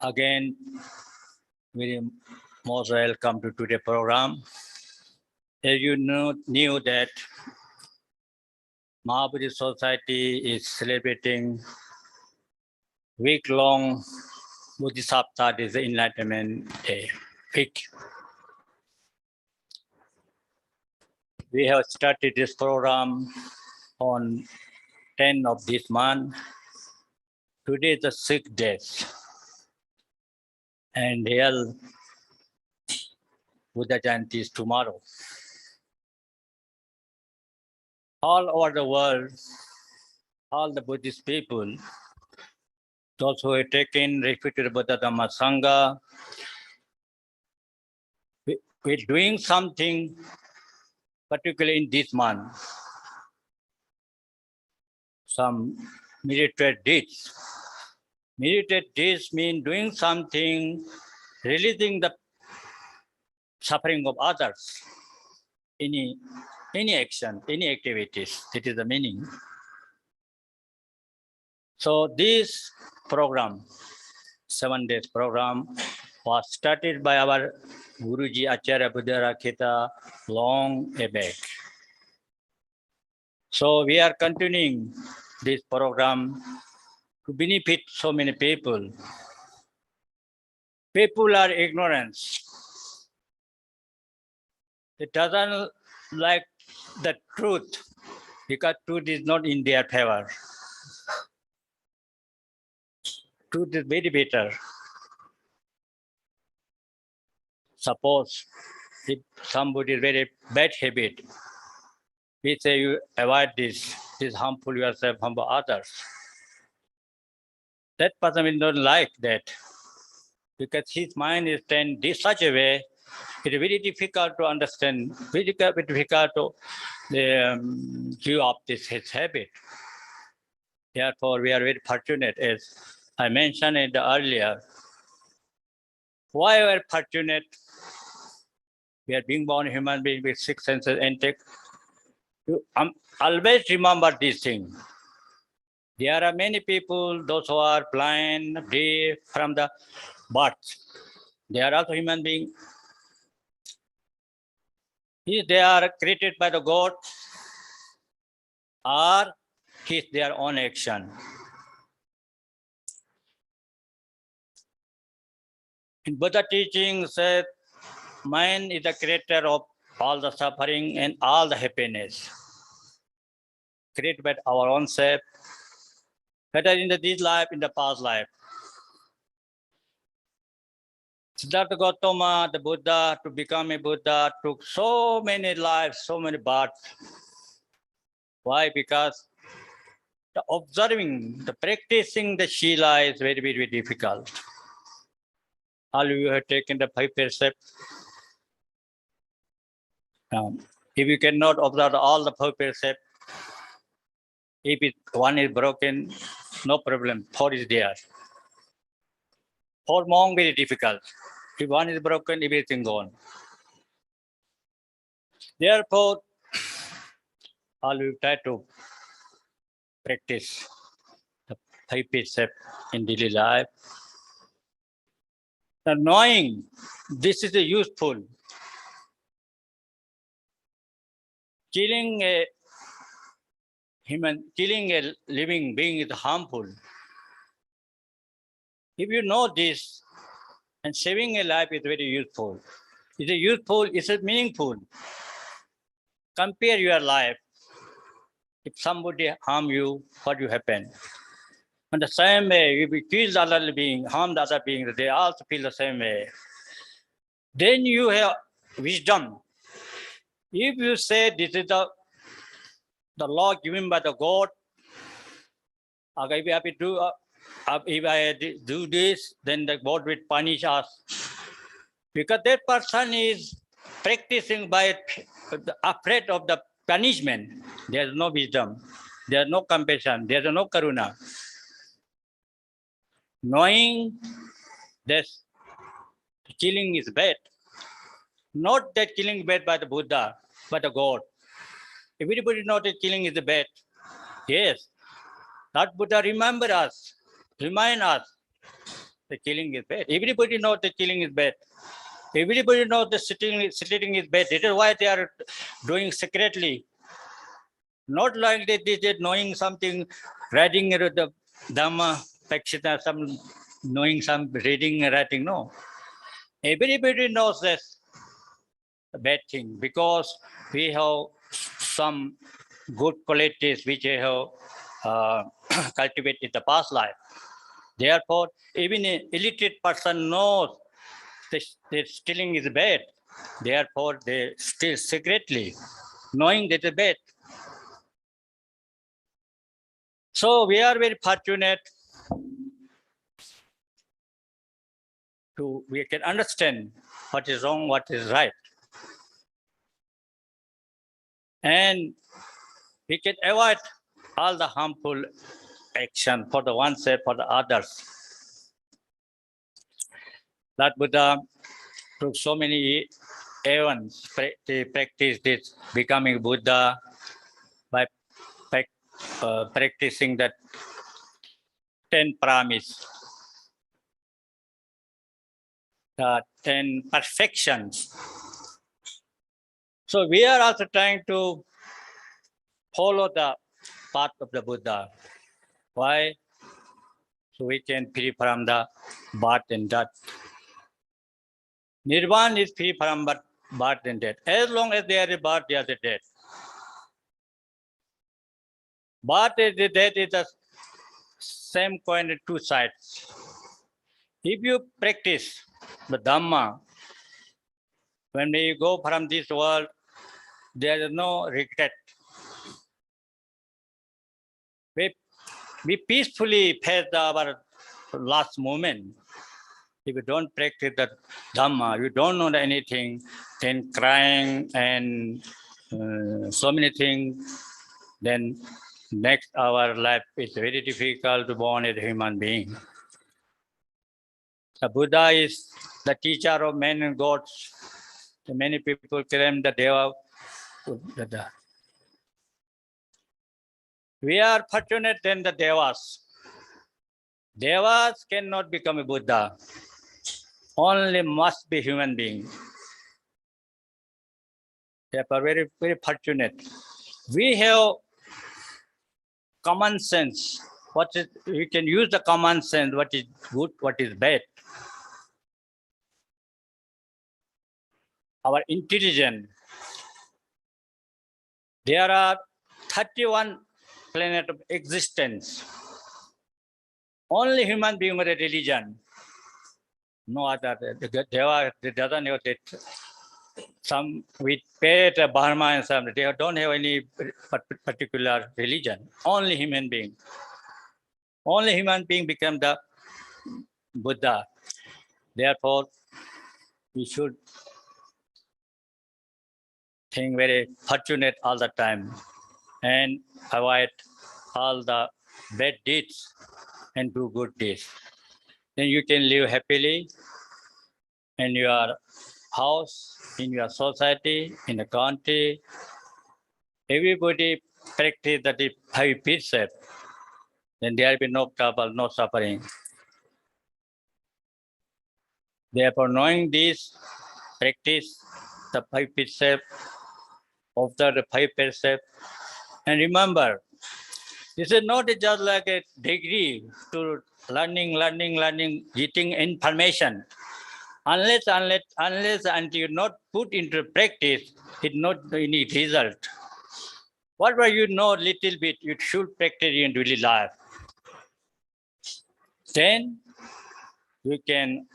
Again, very most welcome to today's program. As you knew that Mahabodhi Society is celebrating week-long Bodhisattva, this is the Enlightenment Day week. We have started this program on 10th of this month. Today is the 6th day. And real Buddha Jayanti is tomorrow. All over the world, all the Buddhist people, those who have taken refuge to the Buddha Dhamma Sangha, we're doing something, particularly in this month, some meditative deeds. Meditative deeds mean doing something, releasing the suffering of others. Any action, any activities, that is the meaning. So this program, 7 days program, was started by our Guruji Acharya Buddharakkhita long back. So we are continuing this program to benefit so many people. People are ignorant. It doesn't like the truth because truth is not in their favor. Truth is very better. Suppose if somebody is very bad habit, we say you avoid this harmful yourself, harmful others. That person will not like that because his mind is trained in such a way, it is very difficult to understand, very difficult to give up his habit. Therefore, we are very fortunate, as I mentioned it earlier. Why we are fortunate? We are being born human being with 6 senses intake. You always remember this thing. There are many people, those who are blind, deaf from the birth. They are also human beings. If they are created by the God, or is their own action. In Buddha teaching said, mind is the creator of all the suffering and all the happiness. Created by our own self, whether in this life, in the past life. Siddhartha Gautama, the Buddha, to become a Buddha, took so many lives, so many births. Why? Because the observing, the practicing the Shila is very, very difficult. All of you have taken the 5 precepts. If you cannot observe all the 5 precepts, if one is broken, no problem, 4 is there. For monk, very difficult. If one is broken, everything gone. Therefore, all of you try to practice the 5 precepts in daily life. The knowing this is useful. Killing a living being is harmful. If you know this, and saving a life is very useful. Is it useful? Is it meaningful? Compare your life. If somebody harm you, what will happen? In the same way, if you kill the other being, harm the other being, they also feel the same way. Then you have wisdom. If you say this is the law given by the God, if I do this, then the God will punish us. Because that person is practicing by afraid of the punishment. There is no wisdom. There is no compassion. There is no karuna. Knowing that killing is bad. Not that killing is bad by the Buddha, but the God. Everybody knows that killing is bad. Yes. That Buddha remind us the killing is bad. Everybody knows the killing is bad. Everybody knows the sitting is bad. That is why they are doing secretly. Not like they did knowing something, writing the dhamma, pakshita, some knowing some reading and writing. No. Everybody knows this bad thing because we have some good qualities which we have cultivated in the past life. Therefore, even an illiterate person knows that stealing is bad. Therefore, they steal secretly, knowing that it's bad. So we are very fortunate we can understand what is wrong, what is right. And we can avoid all the harmful action for the oneself, for the others. That Buddha took so many eons to practice this becoming Buddha by practicing that 10 promise, 10 perfections. So we are also trying to follow the path of the Buddha. Why? So we can free from the birth and death. Nirvana is free from birth and death. As long as there is birth, there is death. Birth and death is the same coin, two sides. If you practice the dhamma, when we go from this world, there is no regret. We peacefully face our last moment. If you don't practice the dhamma, you don't know anything, then crying and so many things, then next our life is very difficult to born as a human being. The Buddha is the teacher of men and gods. Many people claim that they are Buddha. We are fortunate than the Devas. Devas cannot become a Buddha. Only must be human being. They are very, very fortunate. We have common sense. We can use the common sense, what is good, what is bad. Our intelligence. There are 31 planets of existence. Only human being with a religion. No other. Deva doesn't have that. Some we pay the Burma and some they don't have any particular religion. Only human being. Only human being become the Buddha. Therefore, we should think very fortunate all the time and avoid all the bad deeds and do good deeds. Then you can live happily in your house, in your society, in the country. Everybody practice that if 5 precepts, then there will be no trouble, no suffering. Therefore, knowing this, practice the 5 precepts, observe the 5 precepts, and remember, this is not just like a degree to learning, getting information. Unless until you not put into practice, it not any result. Whatever you know little bit, you should practice in daily life. Then you can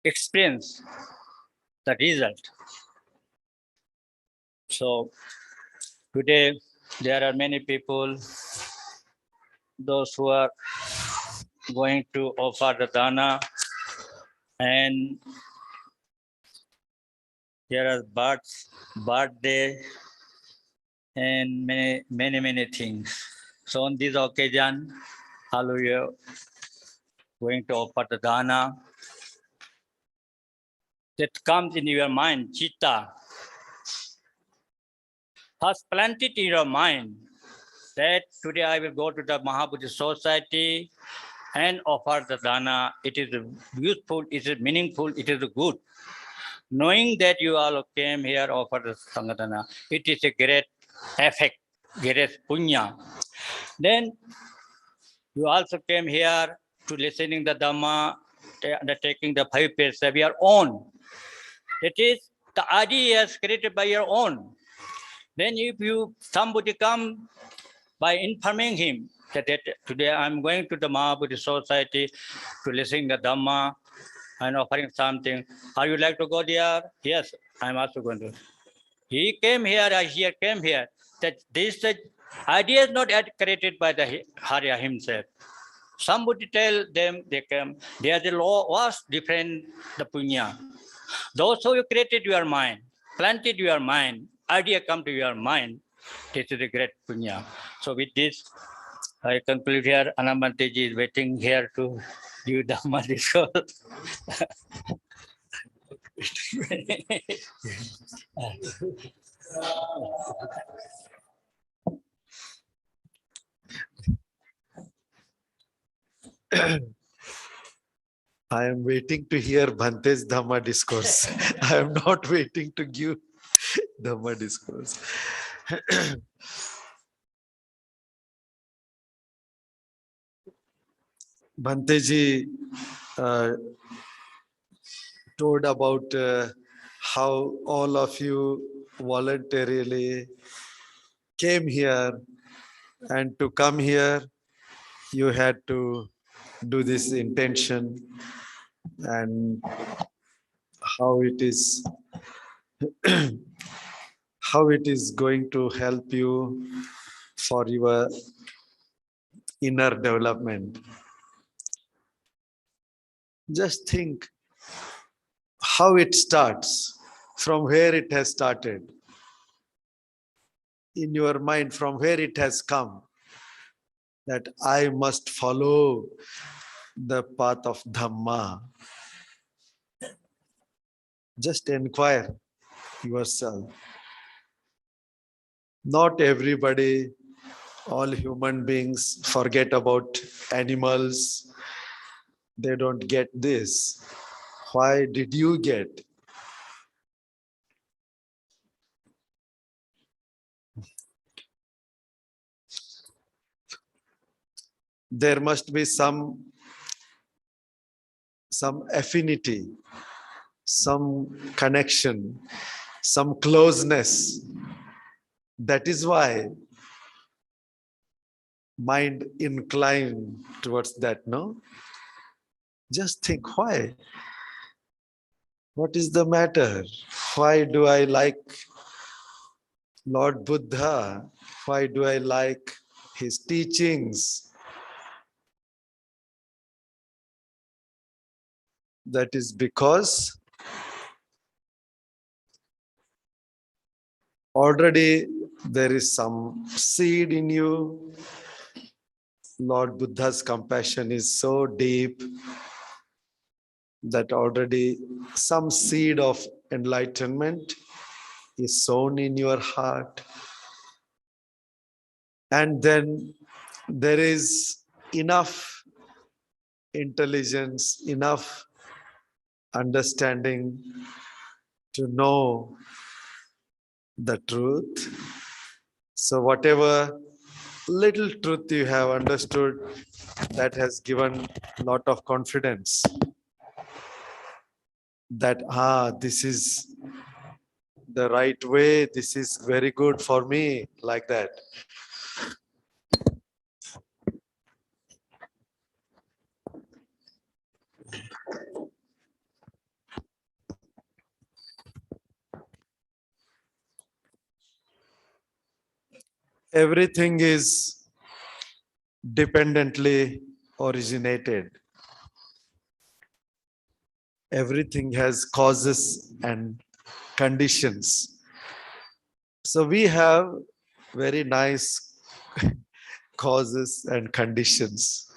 experience the result. So today there are many people, those who are going to offer the dana, and there are birthday, and many things. So on this occasion, all of you going to offer the dana. That comes in your mind, chitta. First plant it in your mind. that today I will go to the Mahabuddhist society and offer the dana. It is useful, it is meaningful, it is good. Knowing that you all came here, offer the Sangatana, it is a great effect, great punya. Then you also came here to listening the Dhamma, undertaking the 5 pages of your own. That is the ideas created by your own. Then if somebody come by informing him that today I'm going to the Mahabuddha society to listen the Dhamma and offering something. Are you like to go there? Yes, I'm also going to. He came here, I came here. That this idea is not created by the Harya himself. Somebody tell them they came. There the law was different, the punya. Those who created your mind, planted your mind, idea come to your mind. This is a great punya. So with this, I conclude here. Anamanteji is waiting here to give Dhamma discourse. I am waiting to hear Bhante's Dhamma discourse. I am not waiting to give Dhamma discourse. Bhanteji told about how all of you voluntarily came here, and to come here you had to do this intention, and how it is how it is going to help you for your inner development. Just think how it starts, from where it has started, in your mind, from where it has come, that I must follow the path of Dhamma. Just inquire yourself. Not everybody, all human beings forget about animals. They don't get this. Why did you get? There must be some affinity, some connection, some closeness. That is why mind inclined towards that, no? Just think, why? What is the matter? Why do I like Lord Buddha? Why do I like his teachings? That is because already there is some seed in you. Lord Buddha's compassion is so deep that already some seed of enlightenment is sown in your heart. And then there is enough intelligence, enough understanding to know the truth. So whatever little truth you have understood, that has given a lot of confidence that this is the right way, this is very good for me, like that. Everything is dependently originated. Everything has causes and conditions. So we have very nice causes and conditions.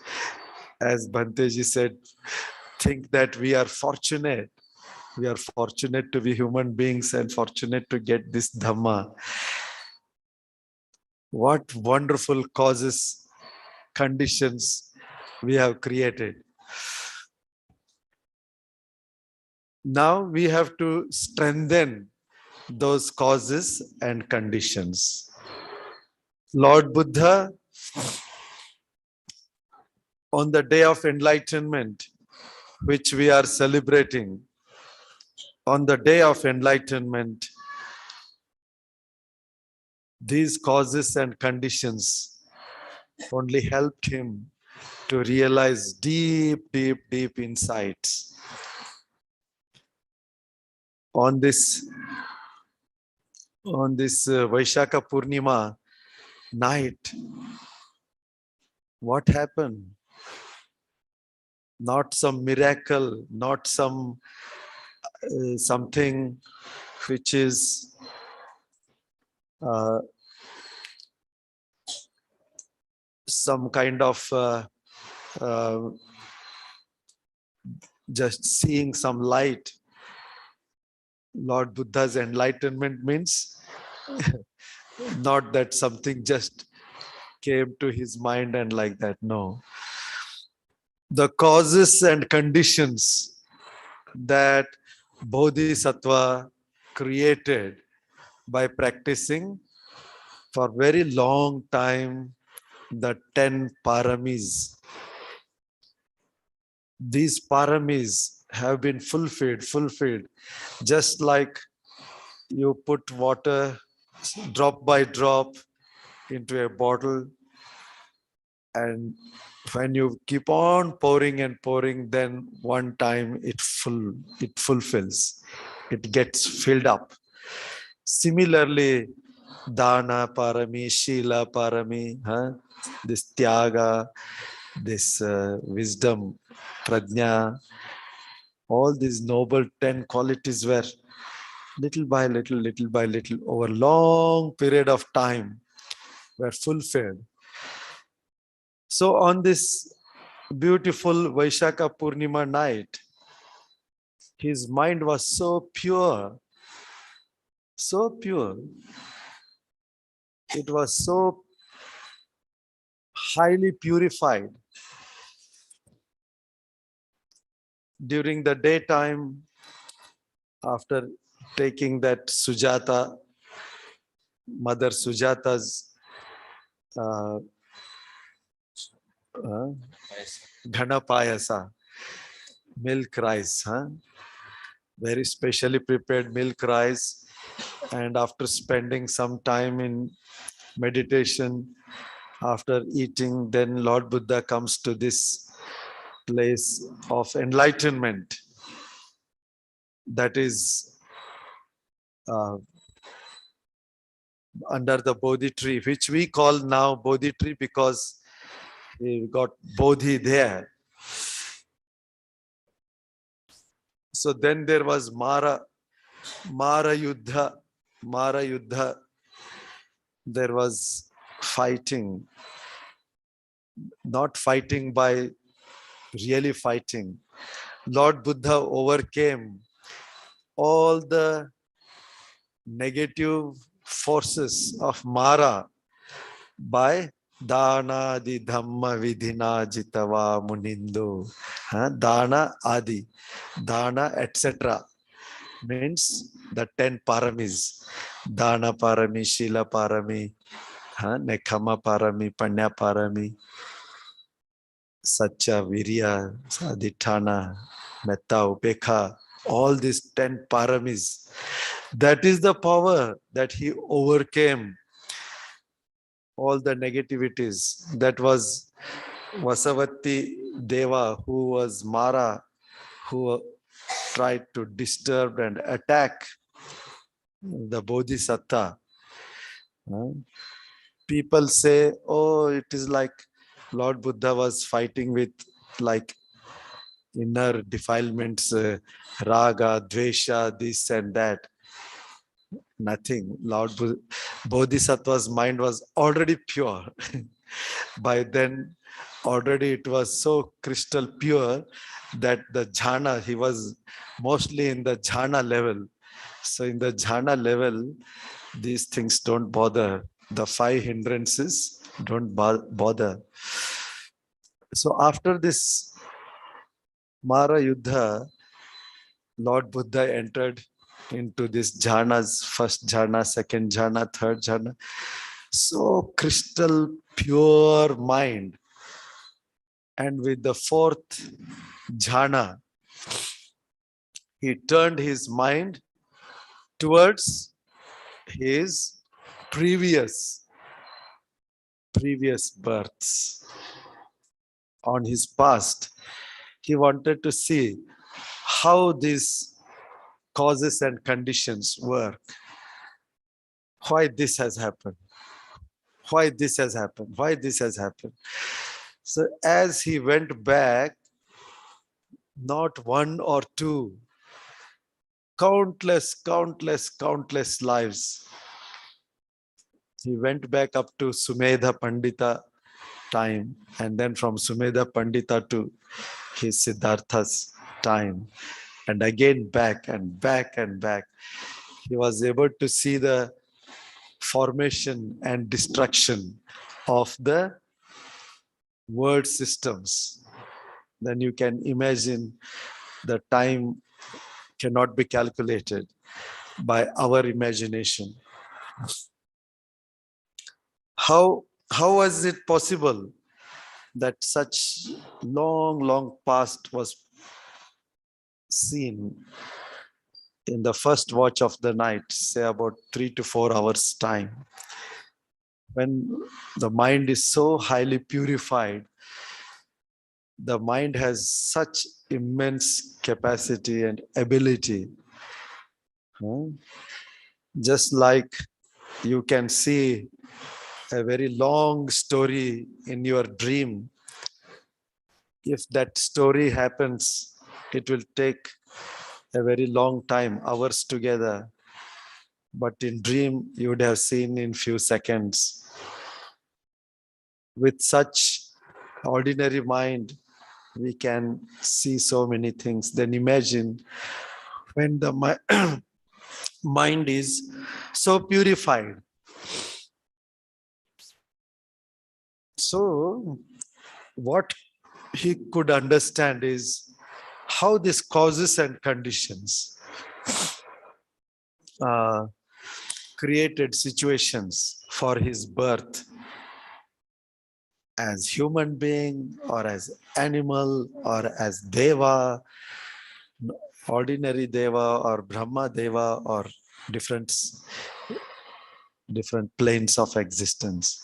As Bhanteji said, think that we are fortunate. We are fortunate to be human beings and fortunate to get this Dhamma. What wonderful causes, conditions we have created. Now we have to strengthen those causes and conditions. Lord Buddha, on the day of enlightenment, which we are celebrating, on the day of enlightenment, these causes and conditions only helped him to realize deep, deep, deep insights. On this Vaishaka Purnima night, what happened? Not some miracle, not something which is some kind of uh, just seeing some light. Lord Buddha's enlightenment means not that something just came to his mind and like that. No. The causes and conditions that Bodhisattva created by practicing for very long time the 10 paramis. These paramis have been fulfilled, just like you put water drop by drop into a bottle, and when you keep on pouring and pouring, then one time it fulfills, it gets filled up. Similarly, dana parami, shila parami, this tyaga, this wisdom, prajna, all these noble 10 qualities were little by little, over long period of time were fulfilled. So on this beautiful Vaishaka Purnima night, his mind was so pure, so pure. It was so highly purified. During the daytime, after taking that Sujata, Mother Sujata's Ghana Payasa, milk rice, very specially prepared milk rice. And after spending some time in meditation, after eating, then Lord Buddha comes to this place of enlightenment, that is under the Bodhi tree, which we call now Bodhi tree because we got Bodhi there. So then there was Mara Yuddha. There was fighting, not fighting by really fighting. Lord Buddha overcame all the negative forces of Mara by Dana Adi Dhamma Vidhina Jitava Munindo. Dana Adi, Dana, etc. means the 10 paramis. Dana parami, Shila parami, Nekhama parami, Panya parami, Satya, Virya, Adhitthana, Metta, Upekha, all these 10 paramis. That is the power that he overcame all the negativities. That was Vasavati Deva, who was Mara, who tried to disturb and attack the Bodhisattva. People say, oh, it is like Lord Buddha was fighting with like inner defilements, raga, dvesha, this and that. Nothing. Bodhisattva's mind was already pure. By then, already it was so crystal pure that the jhana, he was mostly in the jhana level. So in the jhana level, these things don't bother. the 5 hindrances, don't bother. So after this Mara Yuddha, Lord Buddha entered into this jhanas, first jhana, second jhana, third jhana. So crystal pure mind. And with the fourth jhana, he turned his mind towards his previous births. On his past, he wanted to see how these causes and conditions work. Why this has happened? Why this has happened? Why this has happened? So as he went back, not one or two, countless lives. He went back up to Sumedha Pandita time, and then from Sumedha Pandita to his Siddhartha's time, and again back and back and back. He was able to see the formation and destruction of the word systems. Then you can imagine the time cannot be calculated by our imagination. How was it possible that such long past was seen in the first watch of the night, say about 3 to 4 hours time, when the mind is so highly purified? The mind has such immense capacity and ability. Just like you can see a very long story in your dream. If that story happens, it will take a very long time, hours together. But in dream, you would have seen in few seconds. With such ordinary mind, we can see so many things. Then imagine when the mind is so purified. So what he could understand is how these causes and conditions created situations for his birth as human being or as animal or as deva, ordinary deva or Brahma deva, or different planes of existence.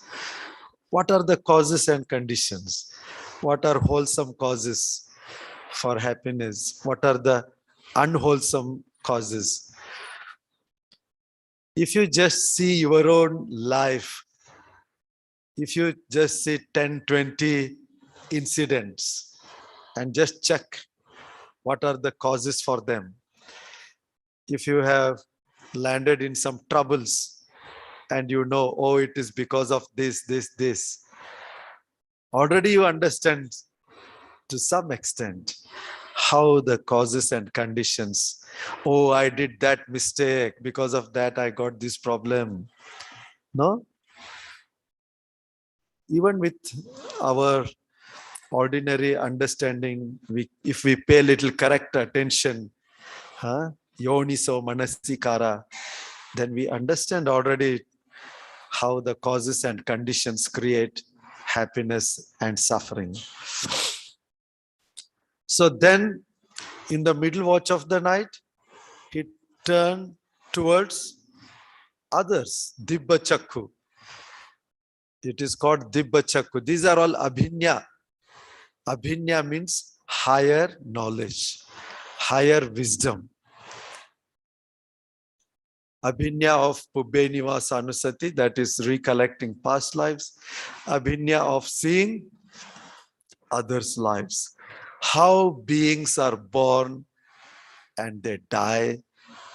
What are the causes and conditions? What are wholesome causes for happiness? What are the unwholesome causes? If you just see your own life, if you just see 10, 20 incidents and just check what are the causes for them. If you have landed in some troubles and you know, oh, it is because of this, already you understand to some extent how the causes and conditions. Oh, I did that mistake. Because of that, I got this problem. No? Even with our ordinary understanding, if we pay little correct attention, yoniso manasikara, then we understand already how the causes and conditions create happiness and suffering. So then, in the middle watch of the night, he turned towards others, Dibba Chakku. It is called Dibba Chakku. These are all Abhinya. Abhinya means higher knowledge, higher wisdom. Abhinya of Pubbe Nivasa Anusati, that is recollecting past lives. Abhinya of seeing others' lives. How beings are born and they die,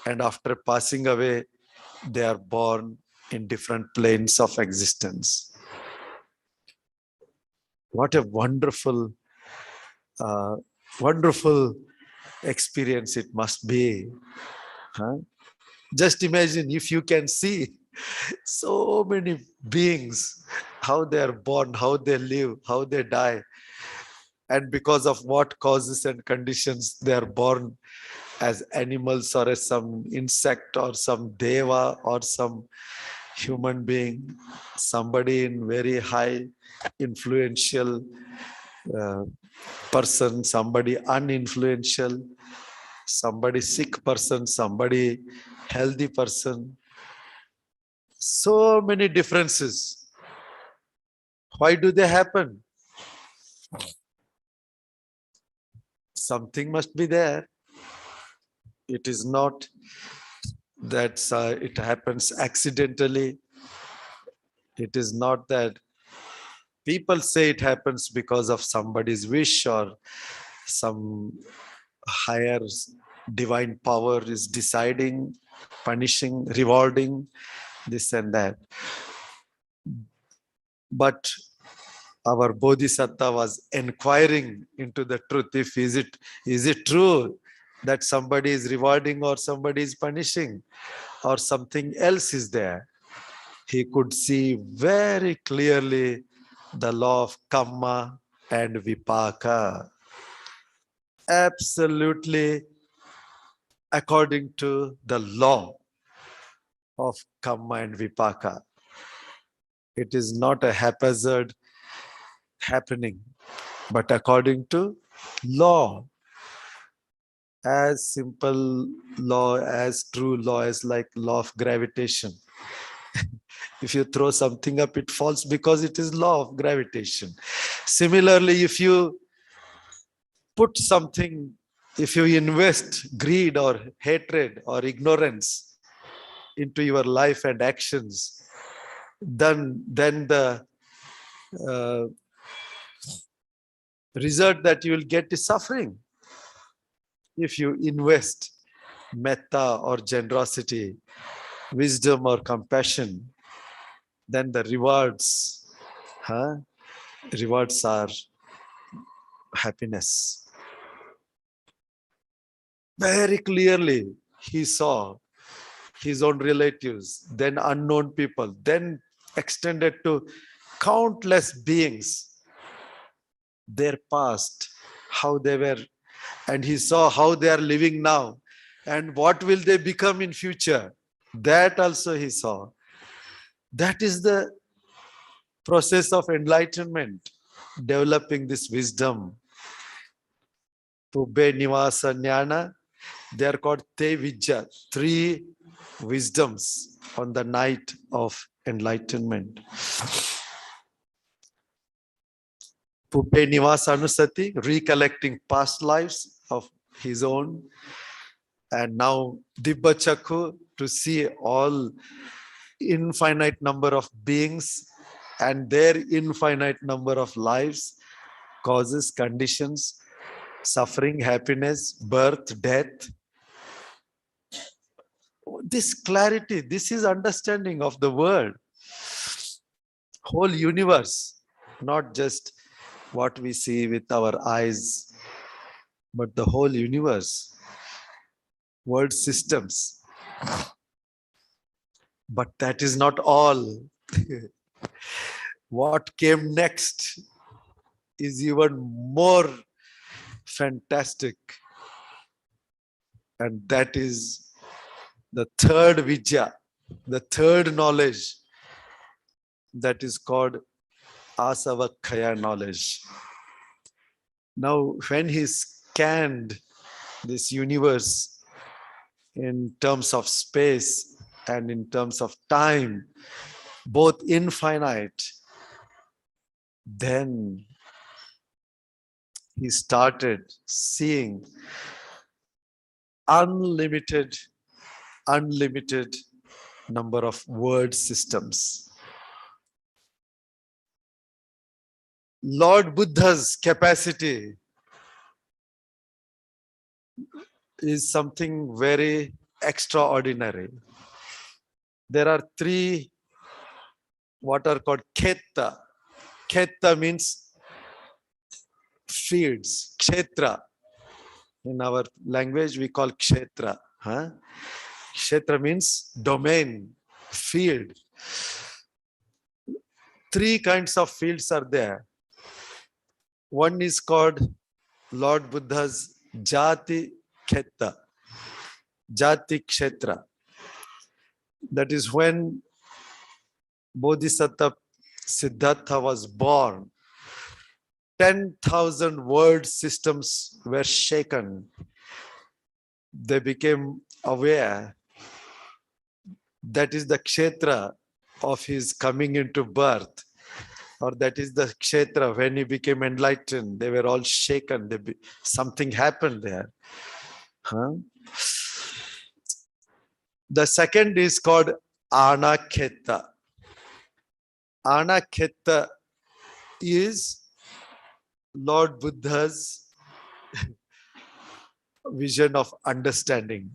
and after passing away, they are born in different planes of existence. What a wonderful, wonderful experience it must be. Just imagine if you can see So many beings, how they are born, how they live, how they die, and because of what causes and conditions they are born as animals or as some insect or some deva or some human being, somebody in very high influential uh, person, somebody uninfluential, somebody sick person, somebody healthy person. So many differences. Why do they happen? Something must be there. It is not that it happens accidentally. It is not that people say it happens because of somebody's wish or some higher divine power is deciding, punishing, rewarding, this and that. But our bodhisattva was inquiring into the truth. If is it true that somebody is rewarding or somebody is punishing or something else is there? He could see very clearly the law of karma and vipaka. Absolutely according to the law of karma and vipaka. It is not a haphazard happening, but according to law. As simple law, as true law as like law of gravitation. If you throw something up, it falls because it is law of gravitation. Similarly, if you put something, if you invest greed or hatred or ignorance into your life and actions, then the uh, result that you will get is suffering. If you invest metta or generosity, wisdom or compassion, then the rewards are happiness. Very clearly, he saw his own relatives, then unknown people, then extended to countless beings, their past, how they were, and he saw how they are living now, and what will they become in future. That also he saw. That is the process of enlightenment, developing this wisdom. Pubbe Nivasa Jnana, they are called Te Vijja, 3 wisdoms on the night of enlightenment. Pubbe Nivasa Anusati, recollecting past lives of his own, and now Dibba Chakku, to see all infinite number of beings and their infinite number of lives, causes, conditions, suffering, happiness, birth, death. This clarity, this is understanding of the world, whole universe, not just what we see with our eyes, but the whole universe, world systems. But that is not all. What came next is even more fantastic. And that is the third Vidya, the third knowledge, that is called Asavakhaya knowledge. Now, when he scanned this universe in terms of space and in terms of time, both infinite, then he started seeing unlimited number of word systems. Lord Buddha's capacity is something very extraordinary. There are 3 what are called kheta. Kheta means fields. Kshetra. In our language, we call kshetra. Kshetra means domain. field. Three kinds of fields are there. One is called Lord Buddha's Jati Kheta, Jati Kshetra. That is when Bodhisattva Siddhartha was born. 10,000 word systems were shaken. They became aware. That is the kshetra of his coming into birth, or that is the kshetra when he became enlightened. They were all shaken. Something happened there. Huh? The second is called Anakheta. Anakheta is Lord Buddha's vision of understanding.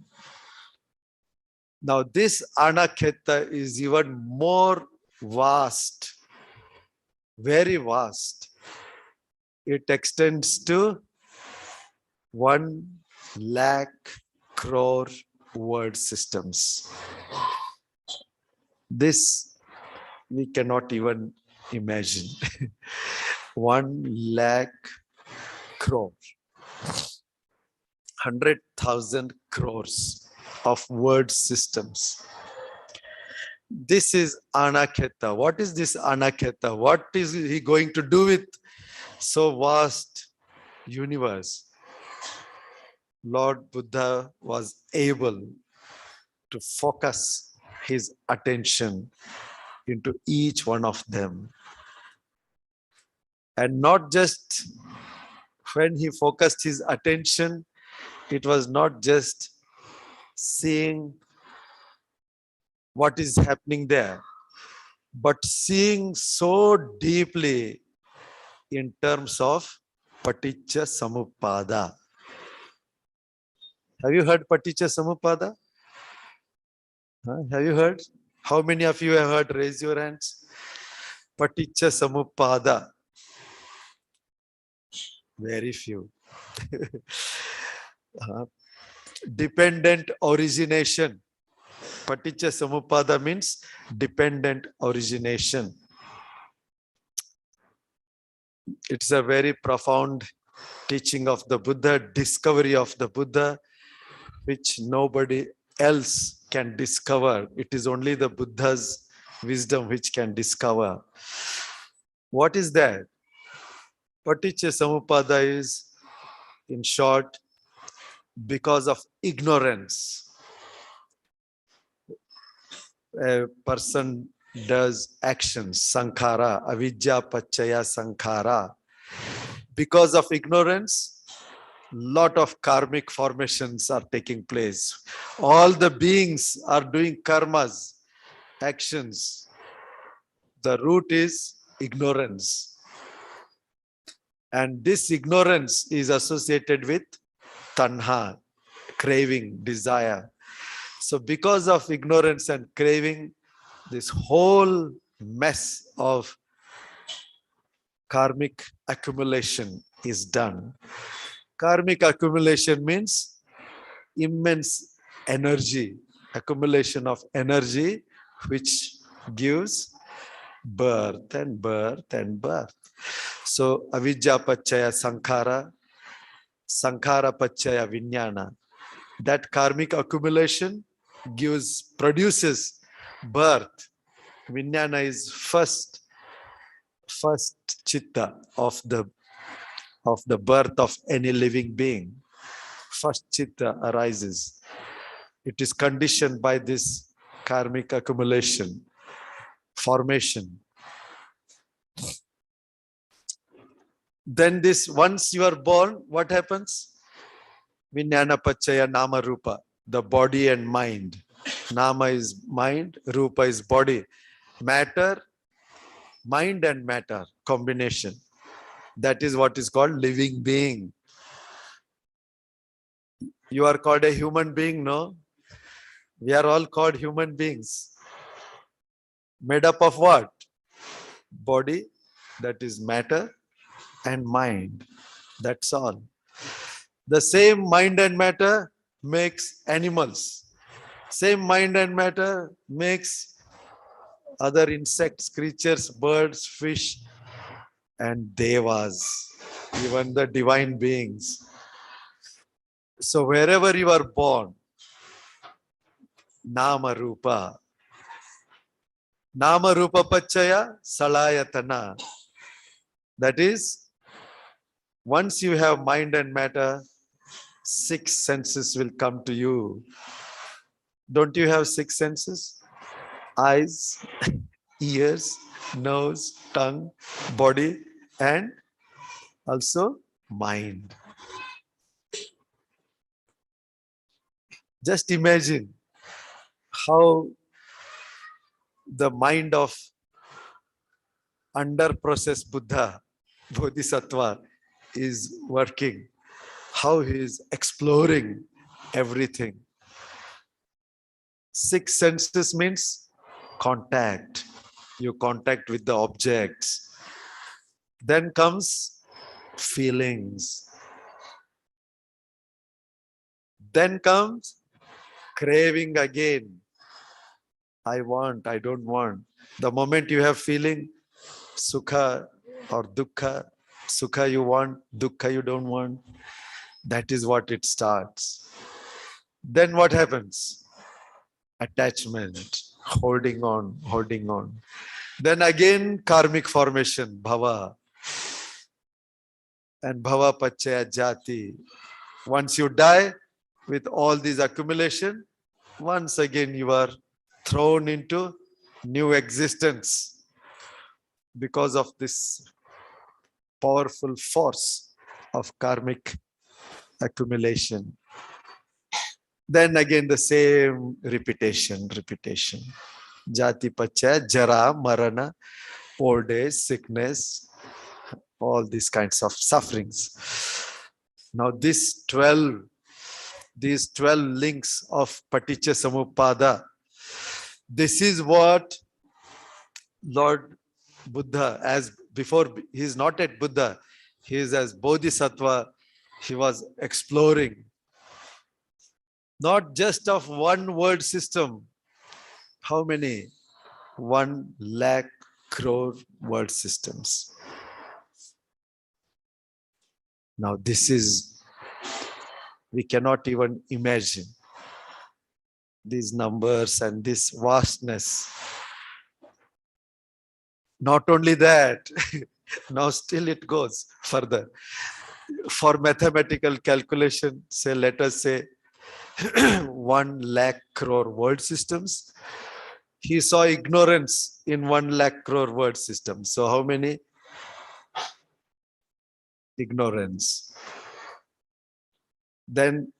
Now, this Anakheta is even more vast, very vast. It extends to 1 lakh crore word systems. This we cannot even imagine. 1 lakh crore. 100,000 crores of word systems. This is Anakheta. What is this Anakheta? What is he going to do with so vast universe? Lord Buddha was able to focus his attention into each one of them. And not just when he focused his attention, it was not just seeing what is happening there, but seeing so deeply in terms of Paticca Samuppada. Have you heard Paticca Samuppada? Have you heard? How many of you have heard? Raise your hands. Paticca Samuppada. Very few. Dependent origination. Paticca Samuppada means dependent origination. It's a very profound teaching of the Buddha, discovery of the Buddha, which nobody else can discover. It is only the Buddha's wisdom which can discover. What is that? Paticca Samuppada is, in short, because of ignorance. A person does actions, sankhara, avidya pachaya sankhara. Because of ignorance, lot of karmic formations are taking place. All the beings are doing karmas, actions. The root is ignorance. And this ignorance is associated with tanha, craving, desire. So because of ignorance and craving, this whole mess of karmic accumulation is done. Karmic accumulation means immense energy, accumulation of energy, which gives birth and birth and birth. So avidya pachaya sankhara, sankhara pachaya vijnana. That karmic accumulation produces birth. Vijnana is first chitta of the birth of any living being. First chitta arises. It is conditioned by this karmic accumulation, formation. Then once you are born, what happens? Vijnana pachaya nama rupa, the body and mind. Nama is mind, rupa is body. Matter, mind and matter combination. That is what is called living being. You are called a human being, no? We are all called human beings. Made up of what? Body, that is matter, and mind. That's all. The same mind and matter makes animals. Same mind and matter makes other insects, creatures, birds, fish, and devas, even the divine beings. So wherever you are born, Nama Rupa. Nama Rupa Pachaya Salayatana. That is, once you have mind and matter, 6 senses will come to you. Don't you have 6 senses? Eyes, ears, nose, tongue, body, and also mind. Just imagine how the mind of under process Buddha, Bodhisattva, is working, how he is exploring everything. 6 senses means contact. You contact with the objects. Then comes feelings. Then comes craving again. I want, I don't want. The moment you have feeling, sukha or dukkha, sukha you want, dukkha you don't want, that is what it starts. Then what happens? Attachment, holding on, holding on. Then again karmic formation, bhava. And bhava pachaya jati. Once you die with all these accumulation, once again you are thrown into new existence because of this powerful force of karmic accumulation. Then again the same repetition. Jati pachaya, jara, marana, old age, sickness, all these kinds of sufferings. Now these 12 links of paticca samuppada, this is what Lord Buddha, as before, he is not at Buddha, he is as Bodhisattva, he was exploring. Not just of one word system. How many? 1 lakh crore word systems. Now this is, we cannot even imagine these numbers and this vastness. Not only that, now still it goes further. For mathematical calculation, say, let us say 1 lakh crore word systems. He saw ignorance in 1 lakh crore word systems. So how many? Ignorance. Then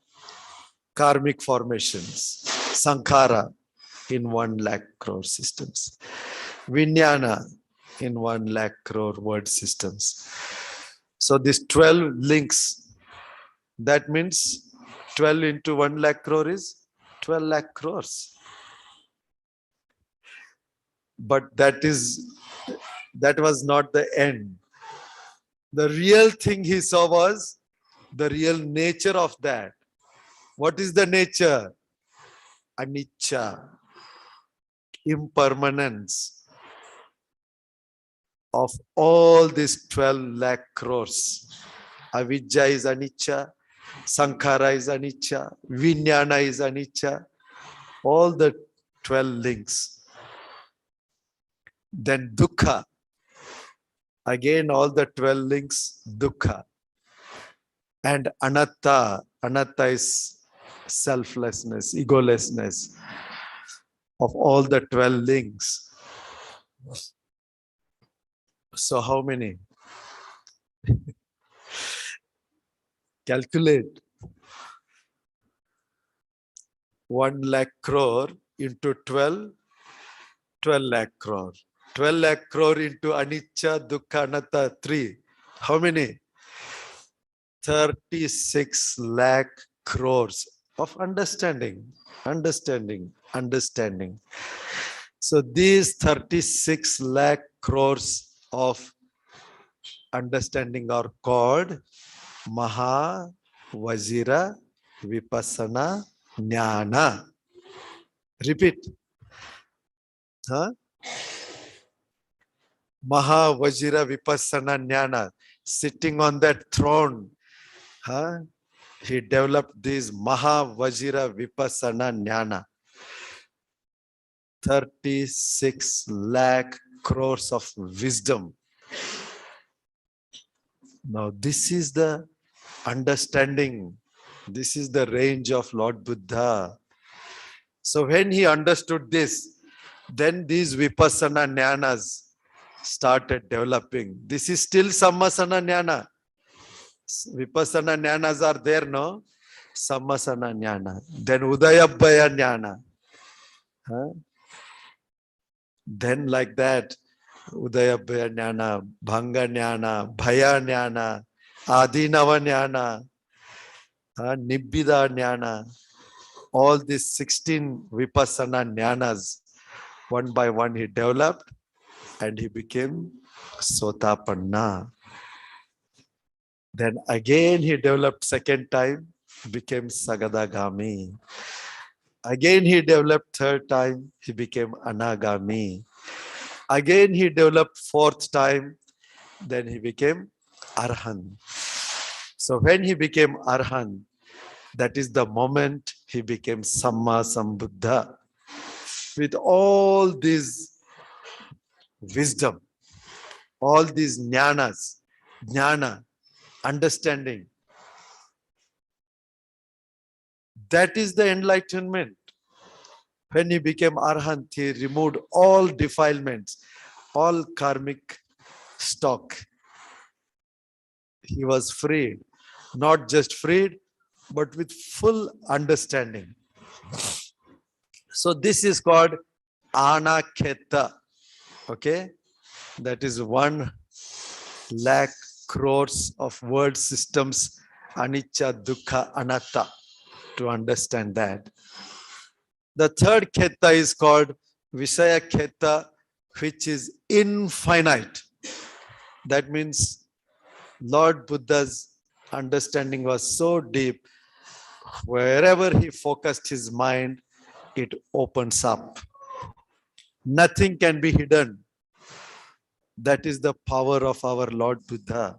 karmic formations, sankhara in 1 lakh crore systems. Vijnana in 1 lakh crore word systems. So this 12 links, that means 12 into 1 lakh crore is 12 lakh crores. But that was not the end. The real thing he saw was the real nature of that. What is the nature? Anicca, impermanence of all these 12 lakh crores. Avidya is anicca, sankhara is anicca, vijnana is anicca, all the 12 links. Then dukkha, again all the 12 links, dukkha. And anatta, anatta is selflessness, egolessness of all the 12 links. So how many? Calculate. 1 lakh crore into 12, 12 lakh crore. 12 lakh crore into anicca, dukkha, anatta, 3. How many? 36 lakh crores of understanding. So these 36 lakh crores of understanding are called Maha Vajira Vipassana Jnana. Repeat. Huh? Maha Vajira Vipassana Jnana, sitting on that throne, he developed this Maha Vajira Vipassana Jnana. 36 lakh crores of wisdom. Now, this is the understanding. This is the range of Lord Buddha. So, when he understood this, then these Vipassana Jnanas started developing. This is still Sammasana Jnana. Vipassana Jnanas are there, no? Sammasana Jnana. Then Udayabhaya Jnana. Then like that, Udayabhaya Jnana, Bhanga Jnana, Bhaya Jnana, Adinava Jnana, Nibbida Jnana, all these 16 Vipassana Jnanas, one by one he developed and he became Sotapanna. Then again he developed second time, became Sagadagami. Again he developed third time, he became Anagami. Again he developed fourth time, then he became Arhan. So when he became Arhan, that is the moment he became Samma Sambuddha. With all this wisdom, all these jnana, understanding, that is the enlightenment. When he became Arhat, he removed all defilements, all karmic stock. He was freed, not just freed, but with full understanding. So this is called Anakheta. Okay, that is 1 lakh crores of word systems, Anicca, Dukkha, Anatta, to understand that. The third Kheta is called Visaya Kheta, which is infinite. That means Lord Buddha's understanding was so deep, wherever he focused his mind, it opens up. Nothing can be hidden. That is the power of our Lord Buddha.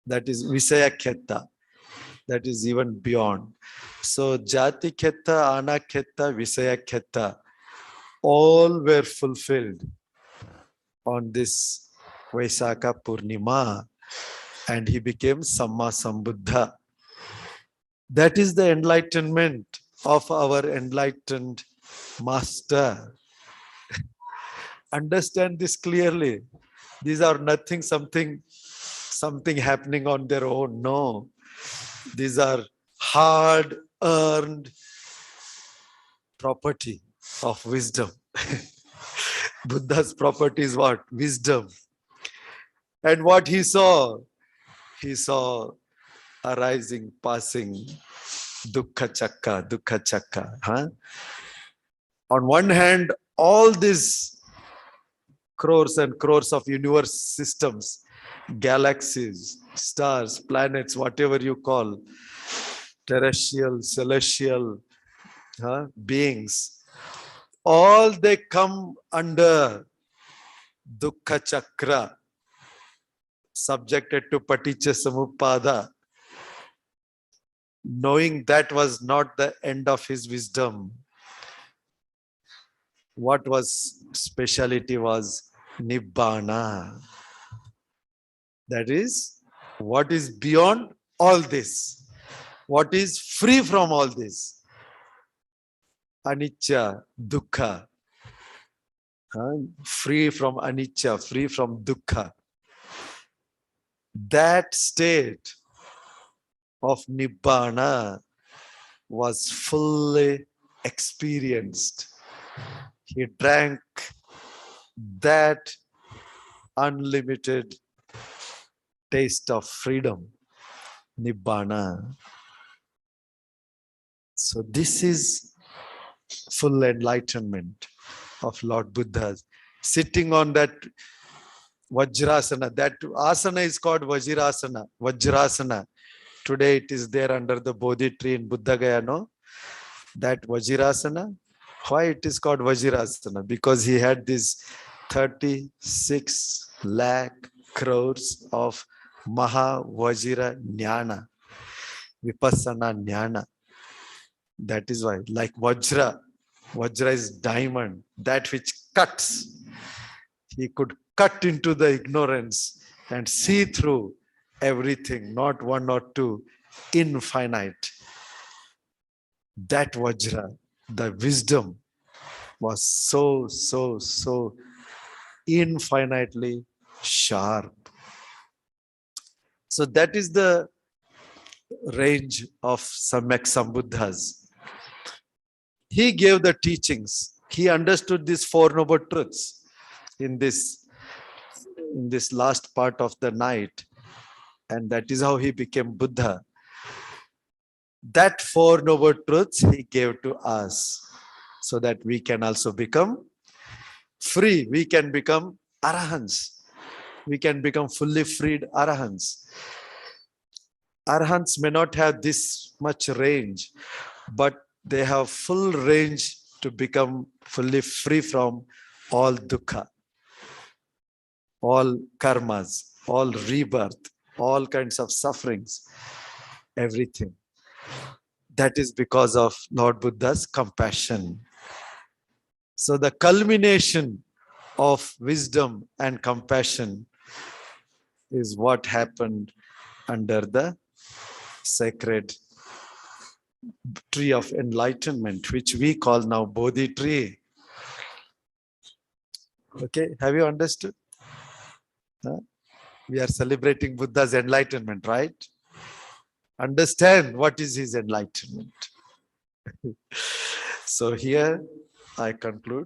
That is Visaya Kheta. That is even beyond. So Jati Kheta, Ana Kheta, Visaya Kheta, all were fulfilled on this Vaisakha Purnima, and he became Samma Sambuddha. That is the enlightenment of our enlightened master. Understand this clearly. These are nothing, something happening on their own. No. These are hard earned property of wisdom. Buddha's property is what? Wisdom. And what he saw arising, passing, dukkha chakka. On one hand, all these crores and crores of universe systems, galaxies, stars, planets, whatever you call, terrestrial, celestial beings, all they come under dukkha chakra, subjected to paticca samuppada. Knowing that was not the end of his wisdom. What was speciality was nibbana. That is, what is beyond all this? What is free from all this? Anicca, dukkha. Free from anicca, free from dukkha. That state of nibbana was fully experienced. He drank that unlimited taste of freedom, nibbana. So this is full enlightenment of Lord Buddha, sitting on that Vajrasana. That asana is called Vajrasana. Today it is there under the Bodhi tree in Buddha Gaya, no? That Vajrasana. Why it is called Vajrasana? Because he had this 36 lakh crores of Mahavajira Jnana, Vipassana Jnana. That is why, like Vajra, Vajra is diamond, that which cuts. He could cut into the ignorance and see through everything, not one or two, infinite. That Vajra, the wisdom, was so infinitely sharp. So that is the range of Samyak Sambuddhas. He gave the teachings. He understood these Four Noble Truths in this last part of the night. And that is how he became Buddha. That Four Noble Truths he gave to us so that we can also become free. We can become Arahants. We can become fully freed Arahants. Arahants may not have this much range, but they have full range to become fully free from all dukkha, all karmas, all rebirth, all kinds of sufferings, everything. That is because of Lord Buddha's compassion. So the culmination of wisdom and compassion is what happened under the sacred tree of enlightenment, which we call now Bodhi tree. Okay, have you understood? Huh? We are celebrating Buddha's enlightenment, right? Understand what is his enlightenment. So here I conclude.